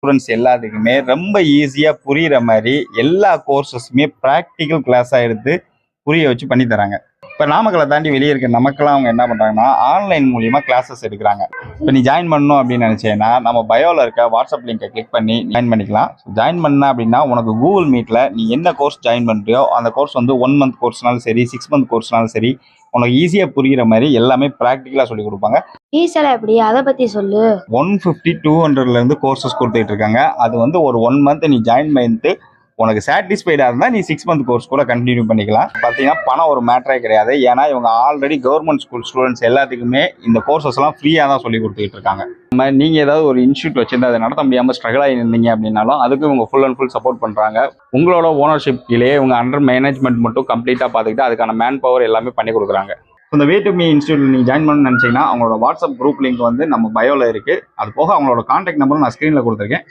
Students எல்லாத்துக்குமே ரொம்ப ஈஸியா புரியிற மாதிரி எல்லா கோர்சஸுமே ப்ராக்டிக்கல் கிளாஸா எடுத்து புரிய வச்சு பண்ணி தராங்க. இப்போ நாமக்கலை தாண்டி வெளியே இருக்க நமக்கெல்லாம் அவங்க என்ன பண்றாங்கன்னா ஆன்லைன் மூலியமா கிளாஸஸ் எடுக்கிறாங்க. இப்போ நீ ஜாயின் பண்ணணும் அப்படின்னு நினைச்சேன்னா நம்ம பயோல இருக்க வாட்ஸ்அப் லிங்கை கிளிக் பண்ணி ஜாயின் பண்ணிக்கலாம். ஜாயின் பண்ண அப்படின்னா உனக்கு கூகுள் மீட்ல நீ என்ன கோர்ஸ் ஜாயின் பண்றியோ அந்த கோர்ஸ் வந்து 1 மந்த் கோர்ஸ்னாலும் சரி 6 மந்த் கோர்ஸ்னாலும் சரி உனக்கு ஈஸியா புரிகிற மாதிரி எல்லாமே ப்ராக்டிக்கலா சொல்லி கொடுப்பாங்க. ஃபீஸ் எல்லாம் எப்படி, அதை பத்தி சொல்லு. 150 200ல இருந்து கோர்சஸ் கொடுத்துட்டு இருக்காங்க. அது வந்து ஒரு 1 மந்த் நீ ஜாயின் பண்ணிட்டு உனக்கு சாட்டிஸ்ஃபைடா இருந்தா நீ 6 மந்த் கோர்ஸ் கூட கண்டினியூ பண்ணிக்கலாம். பாத்தீங்கன்னா பணம் ஒரு மேட்டரே கிடையாது. ஏன்னா இவங்க ஆல்ரெடி கவர்மெண்ட் ஸ்கூல் ஸ்டூடெண்ட்ஸ் எல்லாத்துக்குமே இந்த கோர்சஸ் எல்லாம் ஃப்ரீயா தான் சொல்லி கொடுத்துட்டு இருக்காங்க. நீங்க ஏதாவது ஒரு இன்ஸ்டியூட் வச்சிருந்தா அதை நடத்த முடியாம ஸ்ட்ரகிள் ஆகி இருந்தீங்க அப்படின்னாலும் அதுக்கு இவங்க ஃபுல் அண்ட் ஃபுல் சப்போர்ட் பண்றாங்க. உங்களோட ஓனர்ஷிப் கீழே இவங்க அண்டர் மேனேஜ்மெண்ட் மட்டும் கம்ப்ளீட்டா பாத்துக்கிட்டு அதுக்கான மேன் பவர் எல்லாமே பண்ணி கொடுக்குறாங்க. இந்த வே டு மீ இன்ஸ்டியூட்ல நீங்க ஜாயின் பண்ணணும்னு நினைச்சீங்கன்னா அவங்களோட வாட்ஸ்அப் குரூப் லிங்க் வந்து நம்ம பயோல இருக்கு. அது போக அவங்களோட கான்டாக்ட் நம்பரும் நான் ஸ்கிரீன்ல கொடுத்துருக்கேன்.